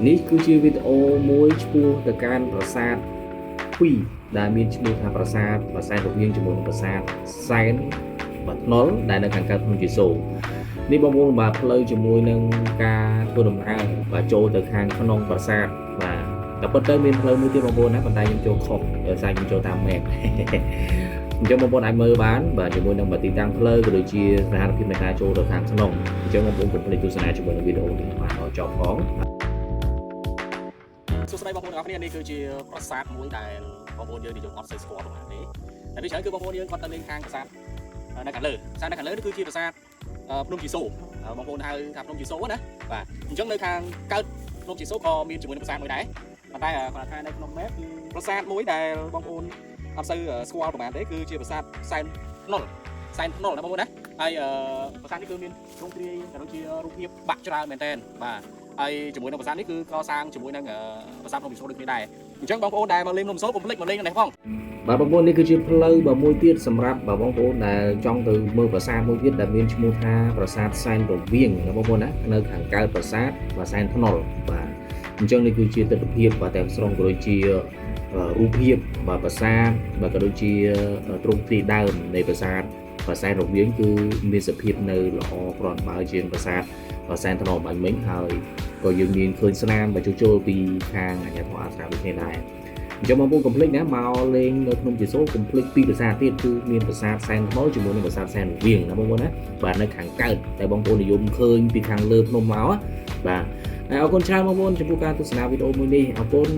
នេះគឺជាវីដេអូមួយឆ្ពោះទៅកាន់ប្រាសាទពីរដែលមានឈ្មោះថាប្រាសាទរវាងជាមួយនឹងប្រាសាទសែនបាត់ណុលដែលនៅខាងកើតភ្នំជីសូរនេះបងប្អូនបាទផ្លូវជាមួយនឹងការធ្វើដំណើរបាទចូលទៅខាងក្នុងប្រាសាទបាទតែប៉ុន្តែមានផ្លូវមួយទៀតបងប្អូនណាប៉ុន្តែខ្ញុំចូលខុសដោយសារខ្ញុំចូលតាម map អញ្ចឹងបងប្អូនអាចមើលបានបាទជាមួយនឹងទីតាំងផ្លូវក៏ដូចជាស្ថានភាពនៃការចូលទៅខាងក្នុងអញ្ចឹងបងប្អូនកុំភ្លេចទស្សនាជាមួយនឹងវីដេអូនេះបាទឲ្យចប់ផងសួស្តីបងប្អូនទាំងអស់គ្នានេះគឺជាប្រាសាទមួយដែលបងប្អូនយើងនិយមអត់សូវស្គាល់ប៉ុន្មានទេតែវាច្រើនគឺបងប្អូនយើងគាត់ទៅលេងខាងប្រាសាទនៅខាងលើប្រាសាទនៅខាងលើនេះគឺជាប្រាសាទភ្នំជីសូរបងប្អូនហៅថាភ្នំជីសូរណាបាទអញ្ចឹងនៅខាងកើតភ្នំជីសូរក៏មានជាមួយនឹងប្រាសាទមួយដែរប៉ុន្តែគាត់ថានៅក្នុង map គឺប្រាសាទមួយដែលបងប្អូនអត់សូវស្គាល់ប៉ុន្មានទេគឺជាប្រាសាទសែនភ្នុលណាបងប្អូនណាហើយប្រាសាទនេះគឺមានទ្រង់ទ្រាយក៏ដូចជារូបភាពបាក់ច្រើនមែនតើបាទហើយជាមួយនឹងប្រាសាទនេះគឺកសាងជាមួយនឹងប្រាសាទភ្នំជីសូរដូចគ្នាដែរអញ្ចឹងបងប្អូនដែលមកលេងភ្នំជីសូរកុំភ្លេចមកលេងនេះផងបាទបងប្អូននេះគឺជាផ្លូវមួយទៀតសម្រាប់បងប្អូនដែលចង់ទៅមើលប្រាសាទមួយទៀតដែលមានឈ្មោះថាប្រាសាទសែនរវៀងណាបងប្អូនណានៅខាងកើតប្រាសាទសែនភ្នុលបាទអញ្ចឹងនេះគឺជាទិដ្ឋភាពបាទទាំងស្រុងក៏ដូចជារូបភាពបាទប្រាសាទបាទក៏ដូចជាទ្រង់ទ្រាយដើមនៃប្រាសាទសែនរវៀងគឺមានសភាពនៅល្អប្រន់បើជាងប្រាសាទសែនភ្នុលបាញ់មិញហើយក៏យើងមានឃើញស្នាមបញ្ចូលពីខាងអាជ្ញាធរអាស្រ័យដូចគ្នាដែរអញ្ចឹងបងប្អូនកុំភ្លេចណាមកលេងនៅភ្នំជីសូរកុំភ្លេចពីប្រាសាទទៀតគឺមានប្រាសាទសែនភ្នុលជាមួយនឹងប្រាសាទសែនរវៀងណាបងប្អូនណាបាទនៅខាងកើតតែបងប្អូននិយមឃើញពីខាងលើភ្នំមកបាទអរគុណច្រើនបងប្អូនចំពោះការទស្សនាវីដេអូមួយនេះអរគុណ